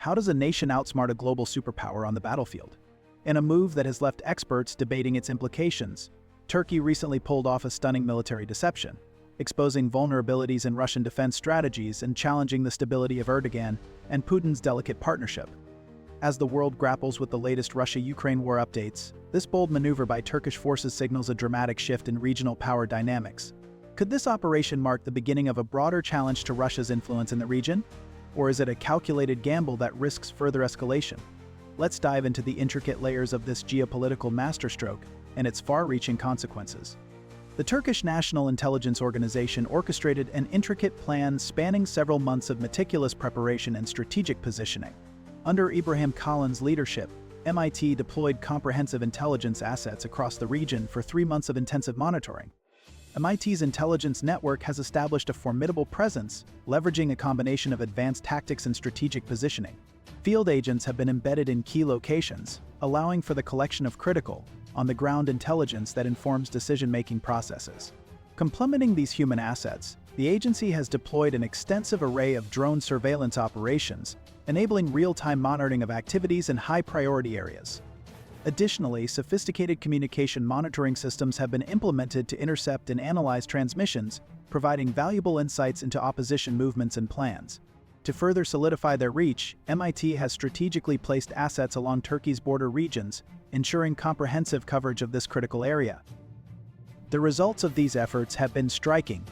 How does a nation outsmart a global superpower on the battlefield? In a move that has left experts debating its implications, Turkey recently pulled off a stunning military deception, exposing vulnerabilities in Russian defense strategies and challenging the stability of Erdogan and Putin's delicate partnership. As the world grapples with the latest Russia-Ukraine war updates, this bold maneuver by Turkish forces signals a dramatic shift in regional power dynamics. Could this operation mark the beginning of a broader challenge to Russia's influence in the region? Or is it a calculated gamble that risks further escalation? Let's dive into the intricate layers of this geopolitical masterstroke and its far-reaching consequences. The Turkish National Intelligence Organization orchestrated an intricate plan spanning several months of meticulous preparation and strategic positioning. Under Ibrahim Kalın's leadership, MIT deployed comprehensive intelligence assets across the region for 3 months of intensive monitoring. MIT's intelligence network has established a formidable presence, leveraging a combination of advanced tactics and strategic positioning. Field agents have been embedded in key locations, allowing for the collection of critical, on-the-ground intelligence that informs decision-making processes. Complementing these human assets, the agency has deployed an extensive array of drone surveillance operations, enabling real-time monitoring of activities in high-priority areas. Additionally, sophisticated communication monitoring systems have been implemented to intercept and analyze transmissions, providing valuable insights into opposition movements and plans. To further solidify their reach, MIT has strategically placed assets along Turkey's border regions, ensuring comprehensive coverage of this critical area. The results of these efforts have been striking.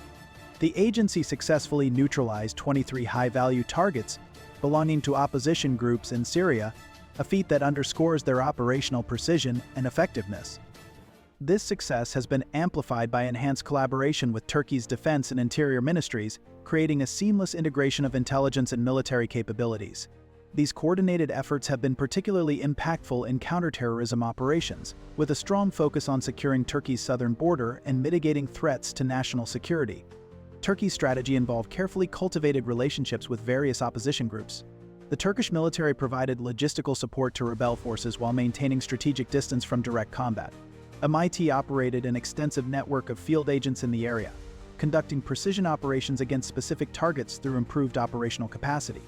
The agency successfully neutralized 23 high-value targets belonging to opposition groups in Syria, a feat that underscores their operational precision and effectiveness. This success has been amplified by enhanced collaboration with Turkey's defense and interior ministries, creating a seamless integration of intelligence and military capabilities. These coordinated efforts have been particularly impactful in counterterrorism operations, with a strong focus on securing Turkey's southern border and mitigating threats to national security. Turkey's strategy involved carefully cultivated relationships with various opposition groups. The Turkish military provided logistical support to rebel forces while maintaining strategic distance from direct combat. MIT operated an extensive network of field agents in the area, conducting precision operations against specific targets through improved operational capacity.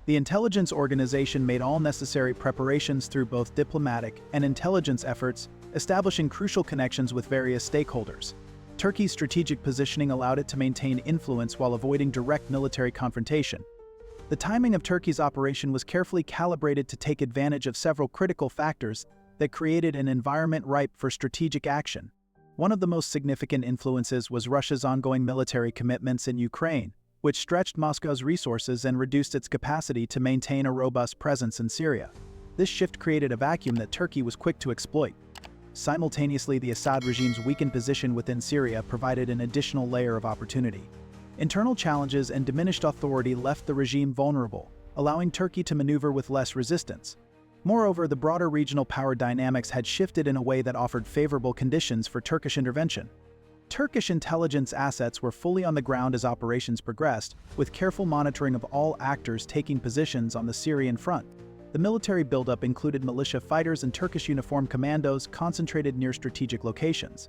The intelligence organization made all necessary preparations through both diplomatic and intelligence efforts, establishing crucial connections with various stakeholders. Turkey's strategic positioning allowed it to maintain influence while avoiding direct military confrontation. The timing of Turkey's operation was carefully calibrated to take advantage of several critical factors that created an environment ripe for strategic action. One of the most significant influences was Russia's ongoing military commitments in Ukraine, which stretched Moscow's resources and reduced its capacity to maintain a robust presence in Syria. This shift created a vacuum that Turkey was quick to exploit. Simultaneously, the Assad regime's weakened position within Syria provided an additional layer of opportunity. Internal challenges and diminished authority left the regime vulnerable, allowing Turkey to maneuver with less resistance. Moreover, the broader regional power dynamics had shifted in a way that offered favorable conditions for Turkish intervention. Turkish intelligence assets were fully on the ground as operations progressed, with careful monitoring of all actors taking positions on the Syrian front. The military buildup included militia fighters and Turkish uniformed commandos concentrated near strategic locations.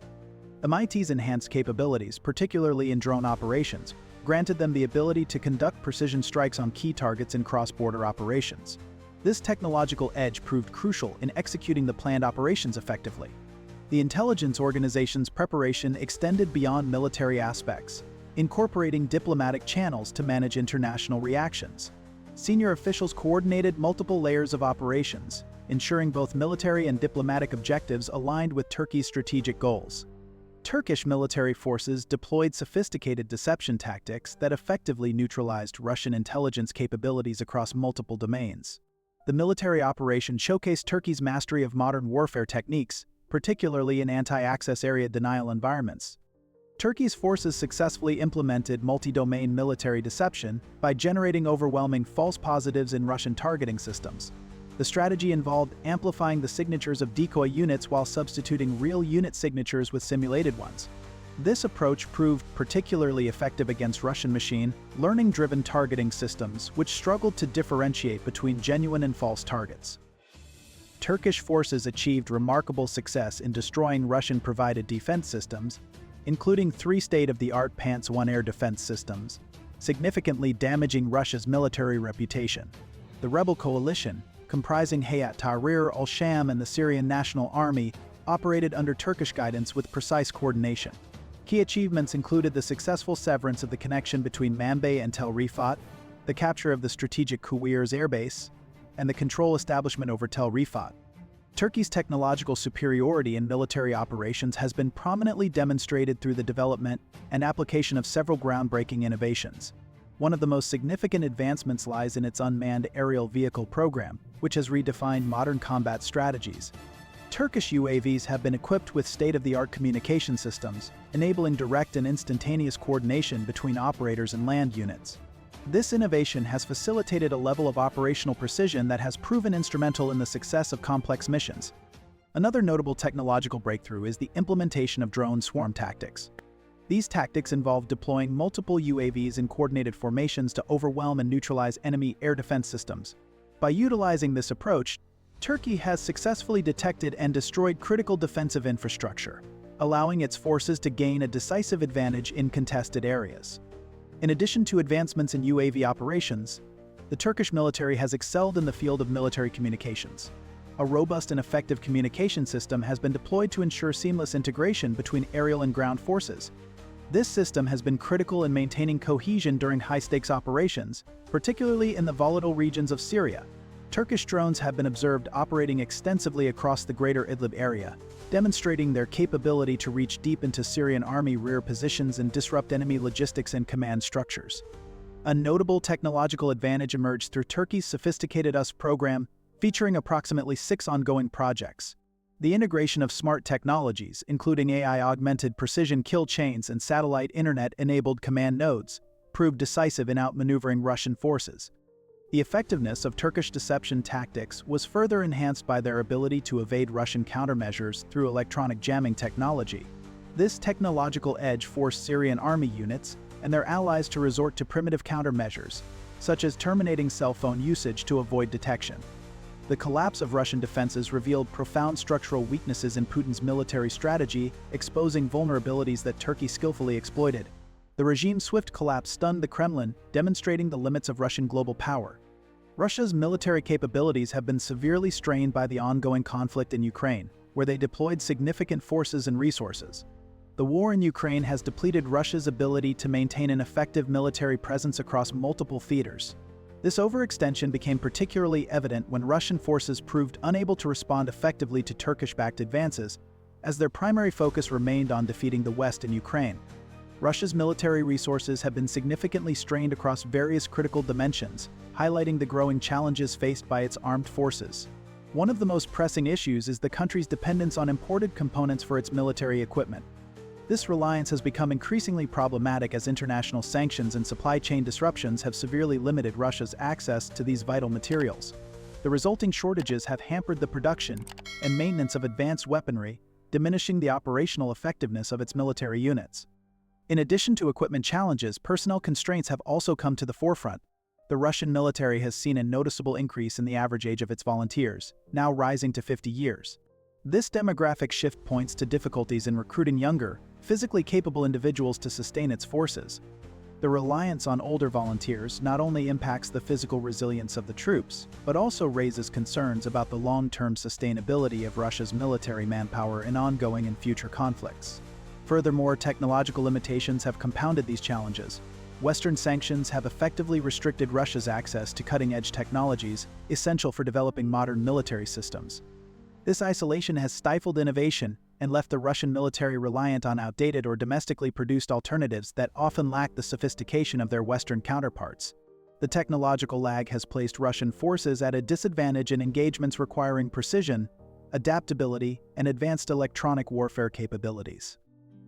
MIT's enhanced capabilities, particularly in drone operations, granted them the ability to conduct precision strikes on key targets in cross-border operations. This technological edge proved crucial in executing the planned operations effectively. The intelligence organization's preparation extended beyond military aspects, incorporating diplomatic channels to manage international reactions. Senior officials coordinated multiple layers of operations, ensuring both military and diplomatic objectives aligned with Turkey's strategic goals. Turkish military forces deployed sophisticated deception tactics that effectively neutralized Russian intelligence capabilities across multiple domains. The military operation showcased Turkey's mastery of modern warfare techniques, particularly in anti-access area denial environments. Turkey's forces successfully implemented multi-domain military deception by generating overwhelming false positives in Russian targeting systems. The strategy involved amplifying the signatures of decoy units while substituting real unit signatures with simulated ones. This approach proved particularly effective against Russian machine learning-driven targeting systems, which struggled to differentiate between genuine and false targets. Turkish forces achieved remarkable success in destroying Russian-provided defense systems, including 3 state-of-the-art Pants-1 air defense systems, significantly damaging Russia's military reputation. The rebel coalition, comprising Hayat Tahrir al-Sham and the Syrian National Army, operated under Turkish guidance with precise coordination. Key achievements included the successful severance of the connection between Manbij and Tel Rifat, the capture of the strategic Kuwairs airbase, and the control establishment over Tel Rifat. Turkey's technological superiority in military operations has been prominently demonstrated through the development and application of several groundbreaking innovations. One of the most significant advancements lies in its unmanned aerial vehicle program, which has redefined modern combat strategies. Turkish UAVs have been equipped with state-of-the-art communication systems, enabling direct and instantaneous coordination between operators and land units. This innovation has facilitated a level of operational precision that has proven instrumental in the success of complex missions. Another notable technological breakthrough is the implementation of drone swarm tactics. These tactics involve deploying multiple UAVs in coordinated formations to overwhelm and neutralize enemy air defense systems. By utilizing this approach, Turkey has successfully detected and destroyed critical defensive infrastructure, allowing its forces to gain a decisive advantage in contested areas. In addition to advancements in UAV operations, the Turkish military has excelled in the field of military communications. A robust and effective communication system has been deployed to ensure seamless integration between aerial and ground forces. This system has been critical in maintaining cohesion during high-stakes operations, particularly in the volatile regions of Syria. Turkish drones have been observed operating extensively across the greater Idlib area, demonstrating their capability to reach deep into Syrian army rear positions and disrupt enemy logistics and command structures. A notable technological advantage emerged through Turkey's sophisticated US program, featuring approximately 6 ongoing projects. The integration of smart technologies, including AI-augmented precision kill chains and satellite internet-enabled command nodes, proved decisive in outmaneuvering Russian forces. The effectiveness of Turkish deception tactics was further enhanced by their ability to evade Russian countermeasures through electronic jamming technology. This technological edge forced Syrian army units and their allies to resort to primitive countermeasures, such as terminating cell phone usage to avoid detection. The collapse of Russian defenses revealed profound structural weaknesses in Putin's military strategy, exposing vulnerabilities that Turkey skillfully exploited. The regime's swift collapse stunned the Kremlin, demonstrating the limits of Russian global power. Russia's military capabilities have been severely strained by the ongoing conflict in Ukraine, where they deployed significant forces and resources. The war in Ukraine has depleted Russia's ability to maintain an effective military presence across multiple theaters. This overextension became particularly evident when Russian forces proved unable to respond effectively to Turkish-backed advances, as their primary focus remained on defeating the West in Ukraine. Russia's military resources have been significantly strained across various critical dimensions, highlighting the growing challenges faced by its armed forces. One of the most pressing issues is the country's dependence on imported components for its military equipment. This reliance has become increasingly problematic as international sanctions and supply chain disruptions have severely limited Russia's access to these vital materials. The resulting shortages have hampered the production and maintenance of advanced weaponry, diminishing the operational effectiveness of its military units. In addition to equipment challenges, personnel constraints have also come to the forefront. The Russian military has seen a noticeable increase in the average age of its volunteers, now rising to 50 years. This demographic shift points to difficulties in recruiting younger, physically capable individuals to sustain its forces. The reliance on older volunteers not only impacts the physical resilience of the troops, but also raises concerns about the long-term sustainability of Russia's military manpower in ongoing and future conflicts. Furthermore, technological limitations have compounded these challenges. Western sanctions have effectively restricted Russia's access to cutting-edge technologies essential for developing modern military systems. This isolation has stifled innovation and left the Russian military reliant on outdated or domestically produced alternatives that often lack the sophistication of their Western counterparts. The technological lag has placed Russian forces at a disadvantage in engagements requiring precision, adaptability, and advanced electronic warfare capabilities.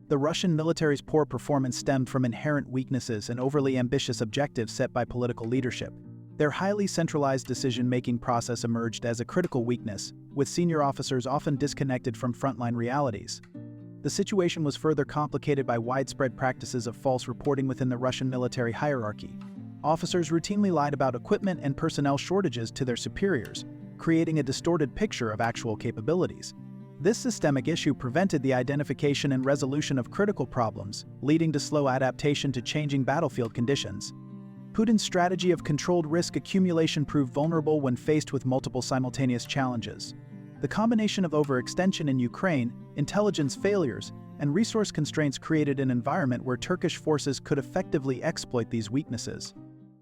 The Russian military's poor performance stemmed from inherent weaknesses and overly ambitious objectives set by political leadership. Their highly centralized decision-making process emerged as a critical weakness, with senior officers often disconnected from frontline realities. The situation was further complicated by widespread practices of false reporting within the Russian military hierarchy. Officers routinely lied about equipment and personnel shortages to their superiors, creating a distorted picture of actual capabilities. This systemic issue prevented the identification and resolution of critical problems, leading to slow adaptation to changing battlefield conditions. Putin's strategy of controlled risk accumulation proved vulnerable when faced with multiple simultaneous challenges. The combination of overextension in Ukraine, intelligence failures, and resource constraints created an environment where Turkish forces could effectively exploit these weaknesses.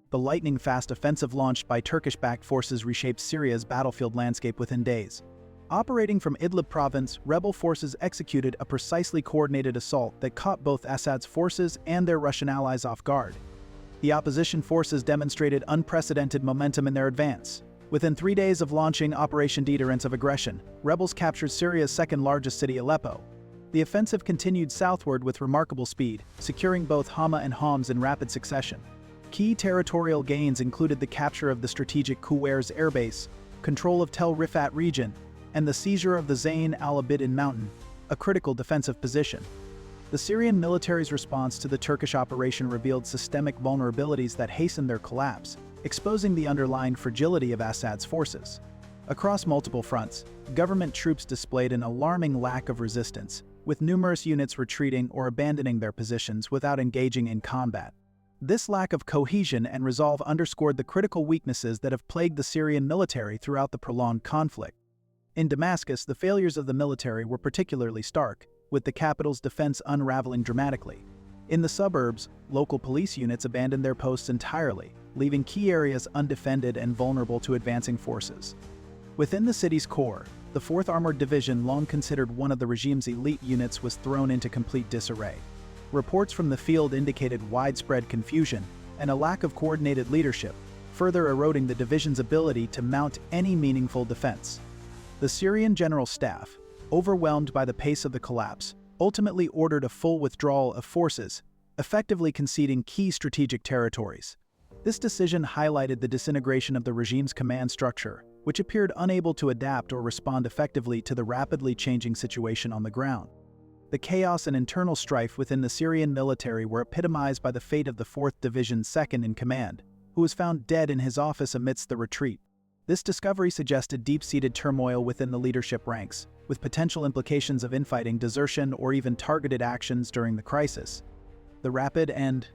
The lightning-fast offensive launched by Turkish-backed forces reshaped Syria's battlefield landscape within days. Operating from Idlib province, rebel forces executed a precisely coordinated assault that caught both Assad's forces and their Russian allies off guard. The opposition forces demonstrated unprecedented momentum in their advance. Within 3 days of launching Operation Deterrence of Aggression, rebels captured Syria's second-largest city, Aleppo. The offensive continued southward with remarkable speed, securing both Hama and Homs in rapid succession. Key territorial gains included the capture of the strategic Kuwaiz airbase, control of Tel Rifat region, and the seizure of the Zayn al-Abidin mountain, a critical defensive position. The Syrian military's response to the Turkish operation revealed systemic vulnerabilities that hastened their collapse, exposing the underlying fragility of Assad's forces. Across multiple fronts, government troops displayed an alarming lack of resistance, with numerous units retreating or abandoning their positions without engaging in combat. This lack of cohesion and resolve underscored the critical weaknesses that have plagued the Syrian military throughout the prolonged conflict. In Damascus, the failures of the military were particularly stark, with the capital's defense unraveling dramatically. In the suburbs, local police units abandoned their posts entirely, leaving key areas undefended and vulnerable to advancing forces. Within the city's core, the 4th Armored Division, long considered one of the regime's elite units, was thrown into complete disarray. Reports from the field indicated widespread confusion and a lack of coordinated leadership, further eroding the division's ability to mount any meaningful defense. The Syrian General Staff, overwhelmed by the pace of the collapse, ultimately ordered a full withdrawal of forces, effectively conceding key strategic territories. This decision highlighted the disintegration of the regime's command structure, which appeared unable to adapt or respond effectively to the rapidly changing situation on the ground. The chaos and internal strife within the Syrian military were epitomized by the fate of the 4th Division's second-in-command, who was found dead in his office amidst the retreat. This discovery suggested deep-seated turmoil within the leadership ranks, with potential implications of infighting, desertion, or even targeted actions during the crisis. The rapid and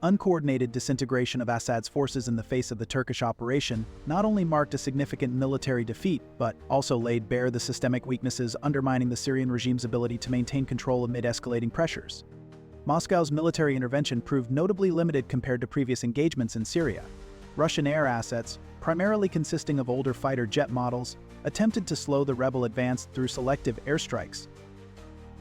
uncoordinated disintegration of Assad's forces in the face of the Turkish operation not only marked a significant military defeat, but also laid bare the systemic weaknesses undermining the Syrian regime's ability to maintain control amid escalating pressures. Moscow's military intervention proved notably limited compared to previous engagements in Syria. Russian air assets, primarily consisting of older fighter jet models, attempted to slow the rebel advance through selective airstrikes.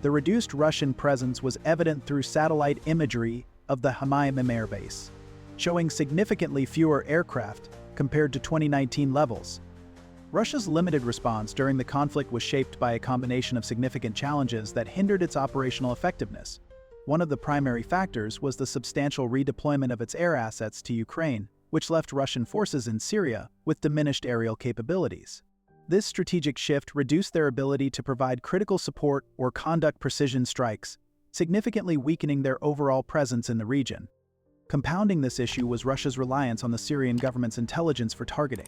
The reduced Russian presence was evident through satellite imagery of the Hama airbase, showing significantly fewer aircraft compared to 2019 levels. Russia's limited response during the conflict was shaped by a combination of significant challenges that hindered its operational effectiveness. One of the primary factors was the substantial redeployment of its air assets to Ukraine, which left Russian forces in Syria with diminished aerial capabilities. This strategic shift reduced their ability to provide critical support or conduct precision strikes, significantly weakening their overall presence in the region. Compounding this issue was Russia's reliance on the Syrian government's intelligence for targeting.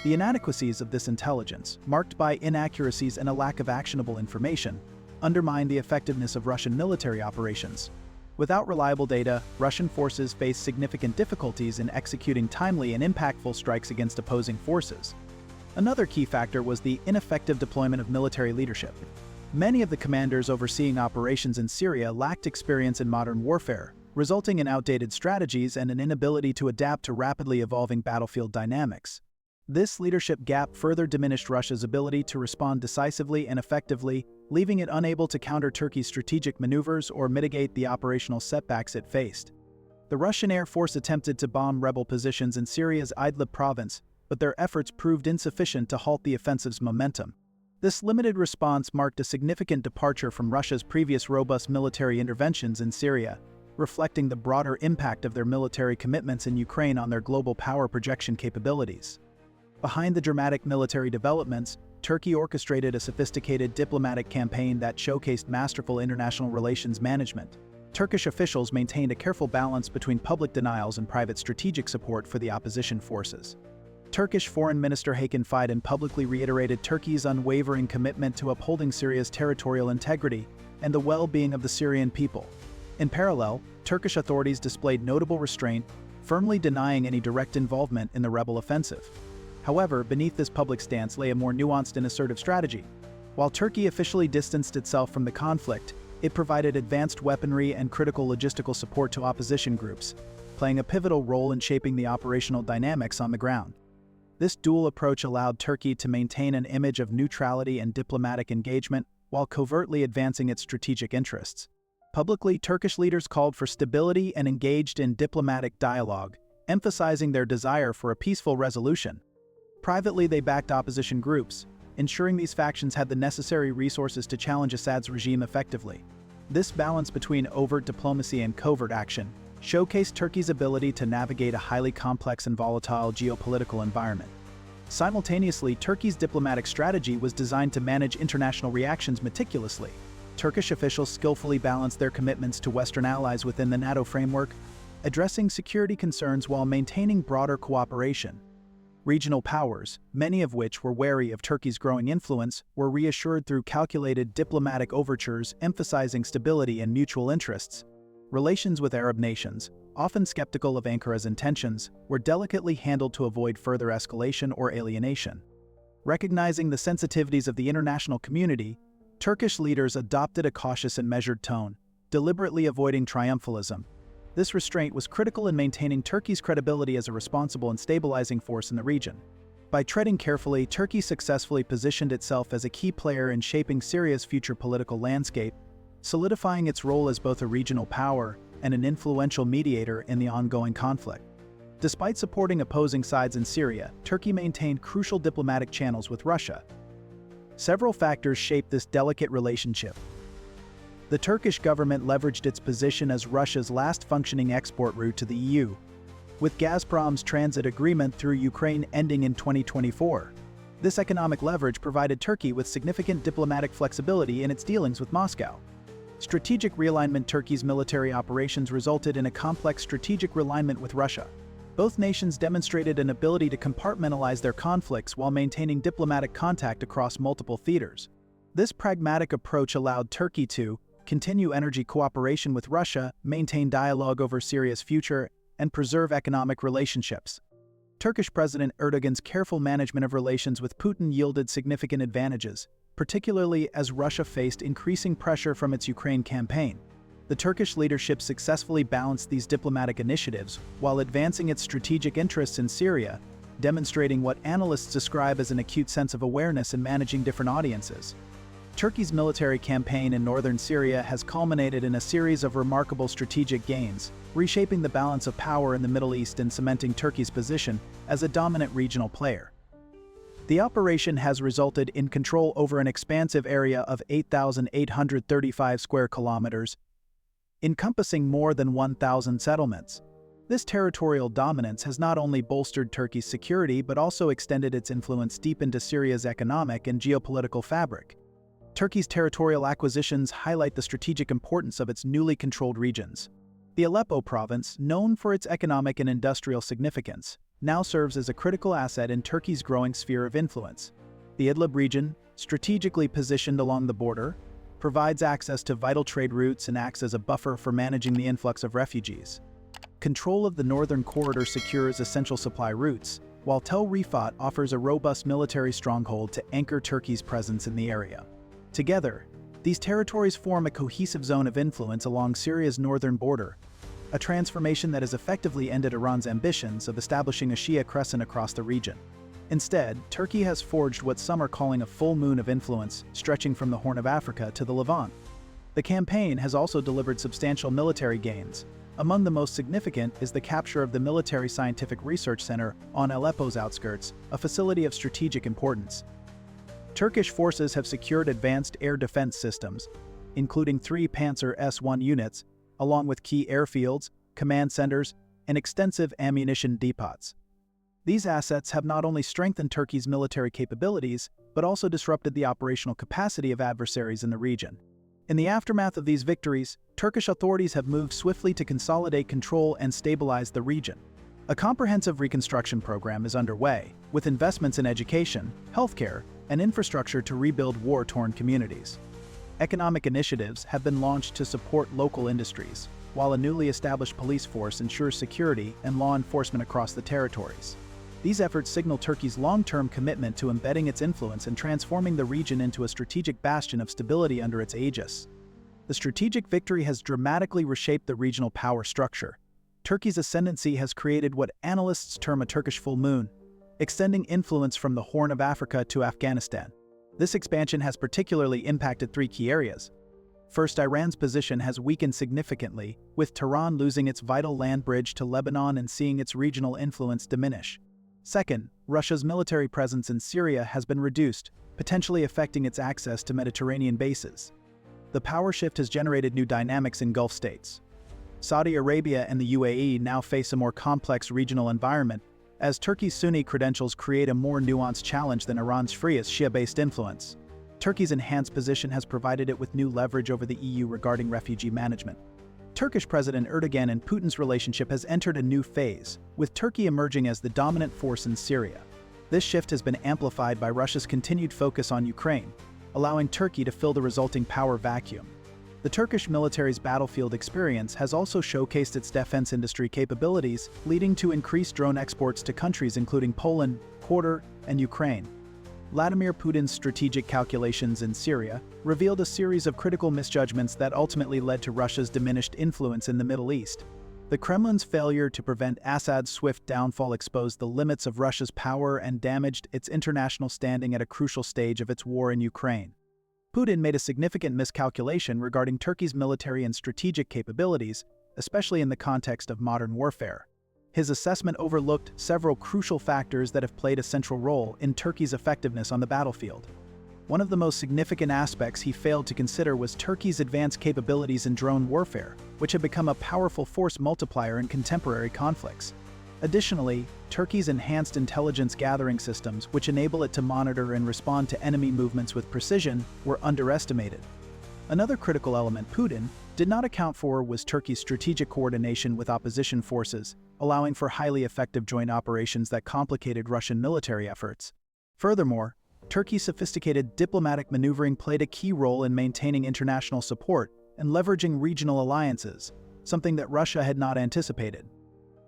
The inadequacies of this intelligence, marked by inaccuracies and a lack of actionable information, undermined the effectiveness of Russian military operations. Without reliable data, Russian forces faced significant difficulties in executing timely and impactful strikes against opposing forces. Another key factor was the ineffective deployment of military leadership. Many of the commanders overseeing operations in Syria lacked experience in modern warfare, resulting in outdated strategies and an inability to adapt to rapidly evolving battlefield dynamics. This leadership gap further diminished Russia's ability to respond decisively and effectively, leaving it unable to counter Turkey's strategic maneuvers or mitigate the operational setbacks it faced. The Russian Air Force attempted to bomb rebel positions in Syria's Idlib province, but their efforts proved insufficient to halt the offensive's momentum. This limited response marked a significant departure from Russia's previous robust military interventions in Syria, reflecting the broader impact of their military commitments in Ukraine on their global power projection capabilities. Behind the dramatic military developments, Turkey orchestrated a sophisticated diplomatic campaign that showcased masterful international relations management. Turkish officials maintained a careful balance between public denials and private strategic support for the opposition forces. Turkish Foreign Minister Hakan Fidan publicly reiterated Turkey's unwavering commitment to upholding Syria's territorial integrity and the well-being of the Syrian people. In parallel, Turkish authorities displayed notable restraint, firmly denying any direct involvement in the rebel offensive. However, beneath this public stance lay a more nuanced and assertive strategy. While Turkey officially distanced itself from the conflict, it provided advanced weaponry and critical logistical support to opposition groups, playing a pivotal role in shaping the operational dynamics on the ground. This dual approach allowed Turkey to maintain an image of neutrality and diplomatic engagement while covertly advancing its strategic interests. Publicly, Turkish leaders called for stability and engaged in diplomatic dialogue, emphasizing their desire for a peaceful resolution. Privately, they backed opposition groups, ensuring these factions had the necessary resources to challenge Assad's regime effectively. This balance between overt diplomacy and covert action showcased Turkey's ability to navigate a highly complex and volatile geopolitical environment. Simultaneously, Turkey's diplomatic strategy was designed to manage international reactions meticulously. Turkish officials skillfully balanced their commitments to Western allies within the NATO framework, addressing security concerns while maintaining broader cooperation. Regional powers, many of which were wary of Turkey's growing influence, were reassured through calculated diplomatic overtures emphasizing stability and mutual interests. Relations with Arab nations, often skeptical of Ankara's intentions, were delicately handled to avoid further escalation or alienation. Recognizing the sensitivities of the international community, Turkish leaders adopted a cautious and measured tone, deliberately avoiding triumphalism. This restraint was critical in maintaining Turkey's credibility as a responsible and stabilizing force in the region. By treading carefully, Turkey successfully positioned itself as a key player in shaping Syria's future political landscape, solidifying its role as both a regional power and an influential mediator in the ongoing conflict. Despite supporting opposing sides in Syria, Turkey maintained crucial diplomatic channels with Russia. Several factors shaped this delicate relationship. The Turkish government leveraged its position as Russia's last functioning export route to the EU, with Gazprom's transit agreement through Ukraine ending in 2024. This economic leverage provided Turkey with significant diplomatic flexibility in its dealings with Moscow. Strategic realignment. Turkey's military operations resulted in a complex strategic realignment with Russia. Both nations demonstrated an ability to compartmentalize their conflicts while maintaining diplomatic contact across multiple theaters. This pragmatic approach allowed Turkey to continue energy cooperation with Russia, maintain dialogue over Syria's future, and preserve economic relationships. Turkish President Erdogan's careful management of relations with Putin yielded significant advantages, particularly as Russia faced increasing pressure from its Ukraine campaign. The Turkish leadership successfully balanced these diplomatic initiatives while advancing its strategic interests in Syria, demonstrating what analysts describe as an acute sense of awareness in managing different audiences. Turkey's military campaign in northern Syria has culminated in a series of remarkable strategic gains, reshaping the balance of power in the Middle East and cementing Turkey's position as a dominant regional player. The operation has resulted in control over an expansive area of 8,835 square kilometers, encompassing more than 1,000 settlements. This territorial dominance has not only bolstered Turkey's security but also extended its influence deep into Syria's economic and geopolitical fabric. Turkey's territorial acquisitions highlight the strategic importance of its newly controlled regions. The Aleppo province, known for its economic and industrial significance, now serves as a critical asset in Turkey's growing sphere of influence. The Idlib region, strategically positioned along the border, provides access to vital trade routes and acts as a buffer for managing the influx of refugees. Control of the northern corridor secures essential supply routes, while Tel Rifat offers a robust military stronghold to anchor Turkey's presence in the area. Together, these territories form a cohesive zone of influence along Syria's northern border, a transformation that has effectively ended Iran's ambitions of establishing a Shia crescent across the region. Instead, Turkey has forged what some are calling a full moon of influence, stretching from the Horn of Africa to the Levant. The campaign has also delivered substantial military gains. Among the most significant is the capture of the Military Scientific Research Center on Aleppo's outskirts, a facility of strategic importance. Turkish forces have secured advanced air defense systems, including 3 Panzer S-1 units, along with key airfields, command centers, and extensive ammunition depots. These assets have not only strengthened Turkey's military capabilities, but also disrupted the operational capacity of adversaries in the region. In the aftermath of these victories, Turkish authorities have moved swiftly to consolidate control and stabilize the region. A comprehensive reconstruction program is underway, with investments in education, healthcare, and infrastructure to rebuild war-torn communities. Economic initiatives have been launched to support local industries, while a newly established police force ensures security and law enforcement across the territories. These efforts signal Turkey's long-term commitment to embedding its influence and transforming the region into a strategic bastion of stability under its aegis. The strategic victory has dramatically reshaped the regional power structure. Turkey's ascendancy has created what analysts term a Turkish full moon, extending influence from the Horn of Africa to Afghanistan. This expansion has particularly impacted three key areas. First, Iran's position has weakened significantly, with Tehran losing its vital land bridge to Lebanon and seeing its regional influence diminish. Second, Russia's military presence in Syria has been reduced, potentially affecting its access to Mediterranean bases. The power shift has generated new dynamics in Gulf states. Saudi Arabia and the UAE now face a more complex regional environment, as Turkey's Sunni credentials create a more nuanced challenge than Iran's freest Shia-based influence. Turkey's enhanced position has provided it with new leverage over the EU regarding refugee management. Turkish President Erdogan and Putin's relationship has entered a new phase, with Turkey emerging as the dominant force in Syria. This shift has been amplified by Russia's continued focus on Ukraine, allowing Turkey to fill the resulting power vacuum. The Turkish military's battlefield experience has also showcased its defense industry capabilities, leading to increased drone exports to countries including Poland, Qatar, and Ukraine. Vladimir Putin's strategic calculations in Syria revealed a series of critical misjudgments that ultimately led to Russia's diminished influence in the Middle East. The Kremlin's failure to prevent Assad's swift downfall exposed the limits of Russia's power and damaged its international standing at a crucial stage of its war in Ukraine. Putin made a significant miscalculation regarding Turkey's military and strategic capabilities, especially in the context of modern warfare. His assessment overlooked several crucial factors that have played a central role in Turkey's effectiveness on the battlefield. One of the most significant aspects he failed to consider was Turkey's advanced capabilities in drone warfare, which have become a powerful force multiplier in contemporary conflicts. Additionally, Turkey's enhanced intelligence gathering systems, which enable it to monitor and respond to enemy movements with precision, were underestimated. Another critical element Putin did not account for was Turkey's strategic coordination with opposition forces, allowing for highly effective joint operations that complicated Russian military efforts. Furthermore, Turkey's sophisticated diplomatic maneuvering played a key role in maintaining international support and leveraging regional alliances, something that Russia had not anticipated.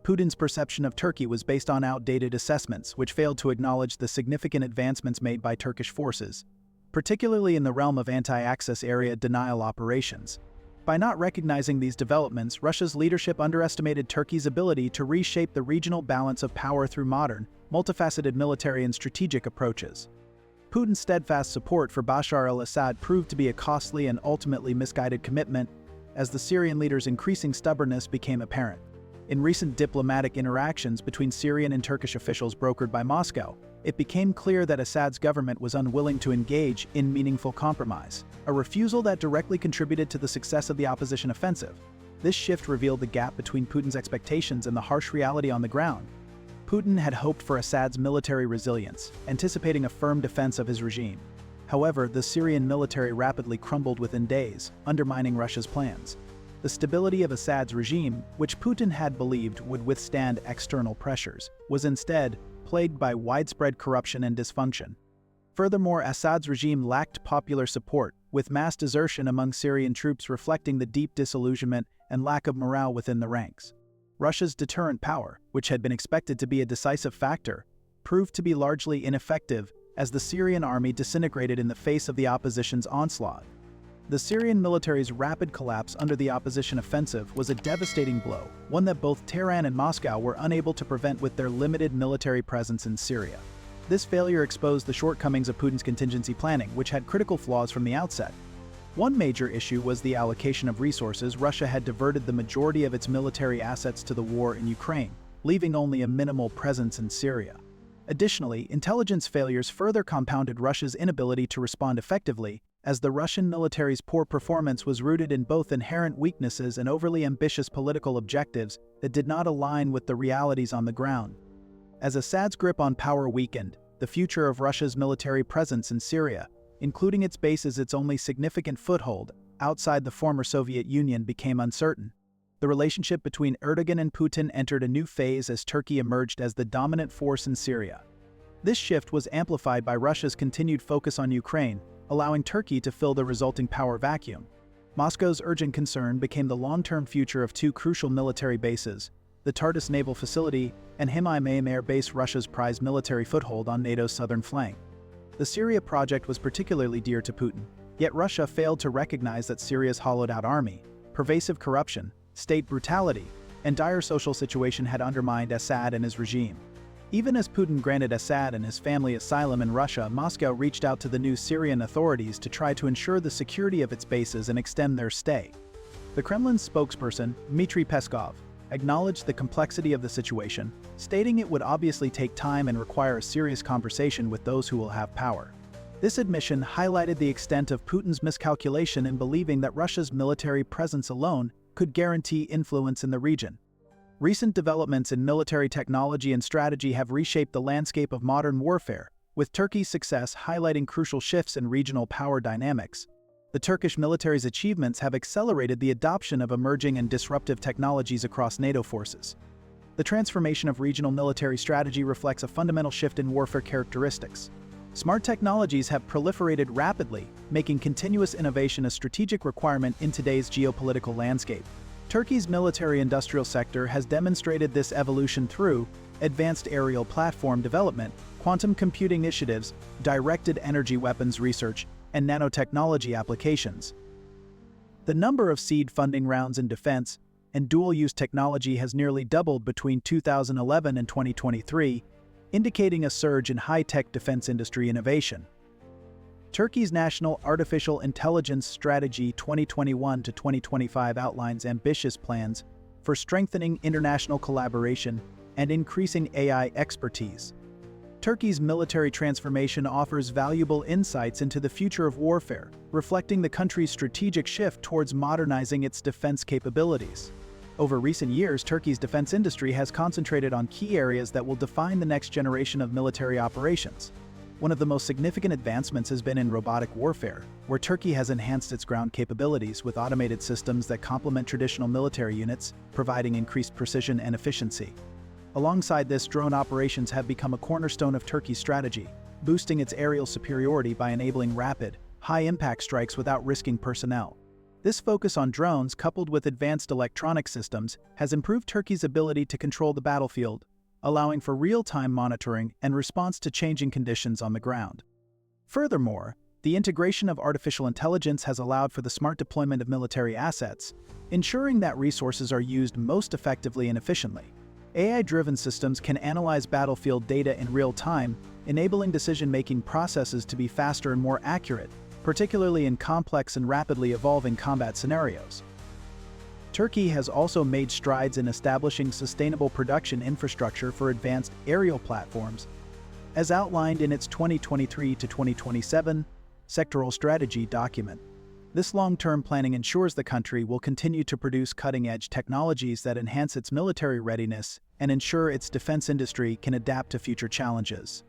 Putin's perception of Turkey was based on outdated assessments, which failed to acknowledge the significant advancements made by Turkish forces, particularly in the realm of anti-access area denial operations. By not recognizing these developments, Russia's leadership underestimated Turkey's ability to reshape the regional balance of power through modern, multifaceted military and strategic approaches. Putin's steadfast support for Bashar al-Assad proved to be a costly and ultimately misguided commitment, as the Syrian leader's increasing stubbornness became apparent. In recent diplomatic interactions between Syrian and Turkish officials brokered by Moscow, it became clear that Assad's government was unwilling to engage in meaningful compromise, a refusal that directly contributed to the success of the opposition offensive. This shift revealed the gap between Putin's expectations and the harsh reality on the ground. Putin had hoped for Assad's military resilience, anticipating a firm defense of his regime. However, the Syrian military rapidly crumbled within days, undermining Russia's plans. The stability of Assad's regime, which Putin had believed would withstand external pressures, was instead plagued by widespread corruption and dysfunction. Furthermore, Assad's regime lacked popular support, with mass desertion among Syrian troops reflecting the deep disillusionment and lack of morale within the ranks. Russia's deterrent power, which had been expected to be a decisive factor, proved to be largely ineffective as the Syrian army disintegrated in the face of the opposition's onslaught. The Syrian military's rapid collapse under the opposition offensive was a devastating blow, one that both Tehran and Moscow were unable to prevent with their limited military presence in Syria. This failure exposed the shortcomings of Putin's contingency planning, which had critical flaws from the outset. One major issue was the allocation of resources. Russia had diverted the majority of its military assets to the war in Ukraine, leaving only a minimal presence in Syria. Additionally, intelligence failures further compounded Russia's inability to respond effectively, as the Russian military's poor performance was rooted in both inherent weaknesses and overly ambitious political objectives that did not align with the realities on the ground. As Assad's grip on power weakened, the future of Russia's military presence in Syria, including its base as its only significant foothold outside the former Soviet Union, became uncertain. The relationship between Erdogan and Putin entered a new phase as Turkey emerged as the dominant force in Syria. This shift was amplified by Russia's continued focus on Ukraine, allowing Turkey to fill the resulting power vacuum. Moscow's urgent concern became the long-term future of two crucial military bases, the Tartus Naval Facility and Himyam Air Base, Russia's prized military foothold on NATO's southern flank. The Syria project was particularly dear to Putin, yet Russia failed to recognize that Syria's hollowed-out army, pervasive corruption, state brutality, and dire social situation had undermined Assad and his regime. Even as Putin granted Assad and his family asylum in Russia, Moscow reached out to the new Syrian authorities to try to ensure the security of its bases and extend their stay. The Kremlin's spokesperson, Dmitry Peskov, acknowledged the complexity of the situation, stating it would obviously take time and require a serious conversation with those who will have power. This admission highlighted the extent of Putin's miscalculation in believing that Russia's military presence alone could guarantee influence in the region. Recent developments in military technology and strategy have reshaped the landscape of modern warfare, with Turkey's success highlighting crucial shifts in regional power dynamics. The Turkish military's achievements have accelerated the adoption of emerging and disruptive technologies across NATO forces. The transformation of regional military strategy reflects a fundamental shift in warfare characteristics. Smart technologies have proliferated rapidly, making continuous innovation a strategic requirement in today's geopolitical landscape. Turkey's military-industrial sector has demonstrated this evolution through advanced aerial platform development, quantum computing initiatives, directed energy weapons research, and nanotechnology applications. The number of seed funding rounds in defense and dual-use technology has nearly doubled between 2011 and 2023, indicating a surge in high-tech defense industry innovation. Turkey's National Artificial Intelligence Strategy 2021 to 2025 outlines ambitious plans for strengthening international collaboration and increasing AI expertise. Turkey's military transformation offers valuable insights into the future of warfare, reflecting the country's strategic shift towards modernizing its defense capabilities. Over recent years, Turkey's defense industry has concentrated on key areas that will define the next generation of military operations. One of the most significant advancements has been in robotic warfare, where Turkey has enhanced its ground capabilities with automated systems that complement traditional military units, providing increased precision and efficiency. Alongside this, drone operations have become a cornerstone of Turkey's strategy, boosting its aerial superiority by enabling rapid, high-impact strikes without risking personnel. This focus on drones, coupled with advanced electronic systems, has improved Turkey's ability to control the battlefield, allowing for real-time monitoring and response to changing conditions on the ground. Furthermore, the integration of artificial intelligence has allowed for the smart deployment of military assets, ensuring that resources are used most effectively and efficiently. AI-driven systems can analyze battlefield data in real time, enabling decision-making processes to be faster and more accurate, particularly in complex and rapidly evolving combat scenarios. Turkey has also made strides in establishing sustainable production infrastructure for advanced aerial platforms, as outlined in its 2023 to 2027 sectoral strategy document. This long-term planning ensures the country will continue to produce cutting-edge technologies that enhance its military readiness and ensure its defense industry can adapt to future challenges.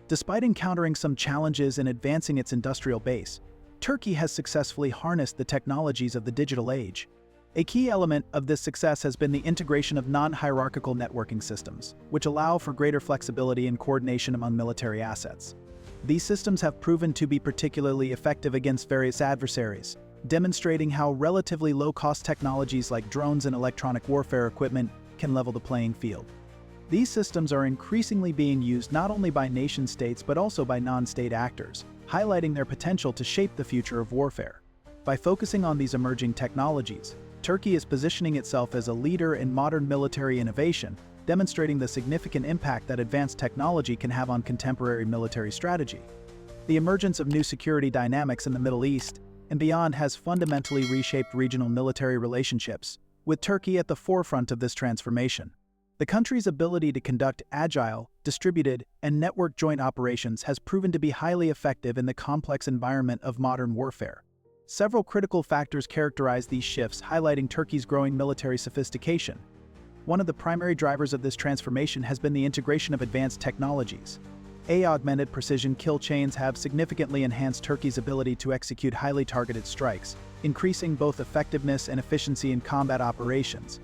Despite encountering some challenges in advancing its industrial base, Turkey has successfully harnessed the technologies of the digital age. A key element of this success has been the integration of non-hierarchical networking systems, which allow for greater flexibility and coordination among military assets. These systems have proven to be particularly effective against various adversaries, demonstrating how relatively low-cost technologies like drones and electronic warfare equipment can level the playing field. These systems are increasingly being used not only by nation-states but also by non-state actors, highlighting their potential to shape the future of warfare. By focusing on these emerging technologies, Turkey is positioning itself as a leader in modern military innovation, demonstrating the significant impact that advanced technology can have on contemporary military strategy. The emergence of new security dynamics in the Middle East and beyond has fundamentally reshaped regional military relationships, with Turkey at the forefront of this transformation. The country's ability to conduct agile, distributed, and networked joint operations has proven to be highly effective in the complex environment of modern warfare. Several critical factors characterize these shifts, highlighting Turkey's growing military sophistication. One of the primary drivers of this transformation has been the integration of advanced technologies. AI-augmented precision kill chains have significantly enhanced Turkey's ability to execute highly targeted strikes, increasing both effectiveness and efficiency in combat operations.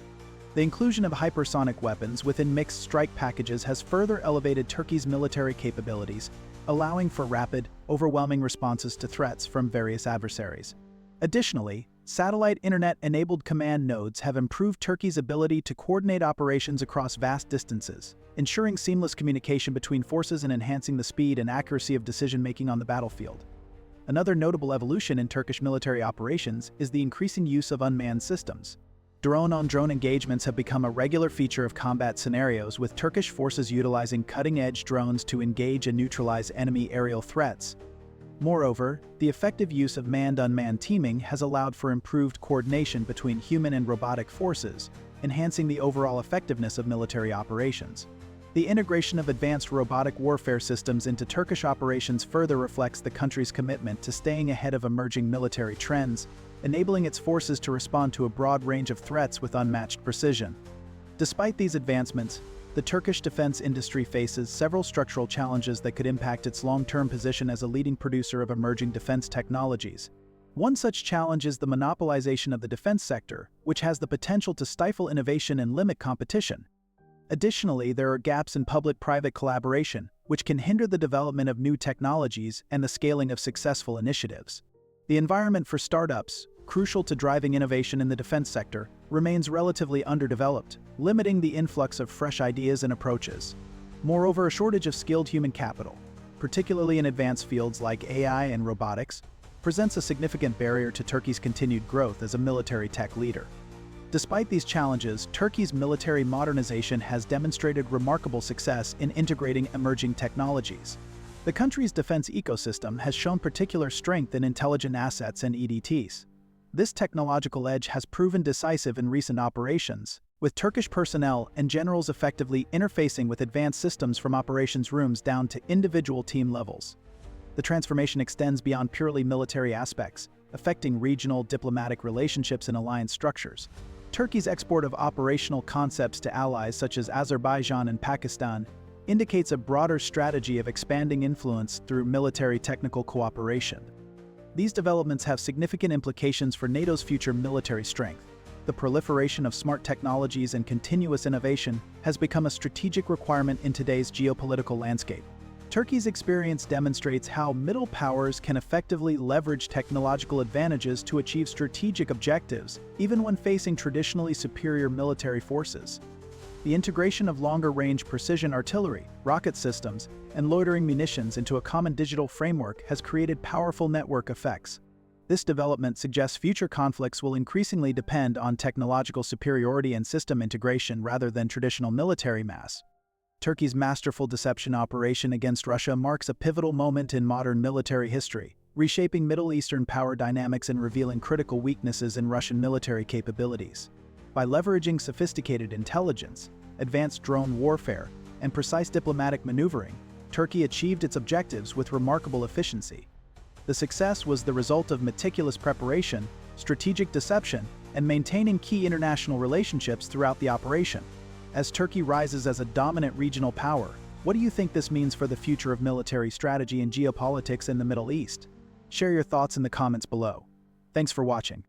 The inclusion of hypersonic weapons within mixed strike packages has further elevated Turkey's military capabilities, allowing for rapid, overwhelming responses to threats from various adversaries. Additionally, Satellite internet-enabled command nodes have improved Turkey's ability to coordinate operations across vast distances, ensuring seamless communication between forces and enhancing the speed and accuracy of decision-making on the battlefield. Another notable evolution in Turkish military operations is the increasing use of unmanned systems. Drone-on-drone engagements have become a regular feature of combat scenarios, with Turkish forces utilizing cutting-edge drones to engage and neutralize enemy aerial threats. Moreover, the effective use of manned-unmanned teaming has allowed for improved coordination between human and robotic forces, enhancing the overall effectiveness of military operations. The integration of advanced robotic warfare systems into Turkish operations further reflects the country's commitment to staying ahead of emerging military trends, enabling its forces to respond to a broad range of threats with unmatched precision. Despite these advancements, the Turkish defense industry faces several structural challenges that could impact its long-term position as a leading producer of emerging defense technologies. One such challenge is the monopolization of the defense sector, which has the potential to stifle innovation and limit competition. Additionally, there are gaps in public-private collaboration, which can hinder the development of new technologies and the scaling of successful initiatives. The environment for startups, crucial to driving innovation in the defense sector, remains relatively underdeveloped, limiting the influx of fresh ideas and approaches. Moreover, a shortage of skilled human capital, particularly in advanced fields like AI and robotics, presents a significant barrier to Turkey's continued growth as a military tech leader. Despite these challenges, Turkey's military modernization has demonstrated remarkable success in integrating emerging technologies. The country's defense ecosystem has shown particular strength in intelligent assets and EDTs. This technological edge has proven decisive in recent operations, with Turkish personnel and generals effectively interfacing with advanced systems from operations rooms down to individual team levels. The transformation extends beyond purely military aspects, affecting regional diplomatic relationships and alliance structures. Turkey's export of operational concepts to allies such as Azerbaijan and Pakistan indicates a broader strategy of expanding influence through military technical cooperation. These developments have significant implications for NATO's future military strength. The proliferation of smart technologies and continuous innovation has become a strategic requirement in today's geopolitical landscape. Turkey's experience demonstrates how middle powers can effectively leverage technological advantages to achieve strategic objectives, even when facing traditionally superior military forces. The integration of longer-range precision artillery, rocket systems, and loitering munitions into a common digital framework has created powerful network effects. This development suggests future conflicts will increasingly depend on technological superiority and system integration rather than traditional military mass. Turkey's masterful deception operation against Russia marks a pivotal moment in modern military history, reshaping Middle Eastern power dynamics and revealing critical weaknesses in Russian military capabilities. By leveraging sophisticated intelligence, advanced drone warfare, and precise diplomatic maneuvering, Turkey achieved its objectives with remarkable efficiency. The success was the result of meticulous preparation, strategic deception, and maintaining key international relationships throughout the operation. As Turkey rises as a dominant regional power, what do you think this means for the future of military strategy and geopolitics in the Middle East? Share your thoughts in the comments below. Thanks for watching.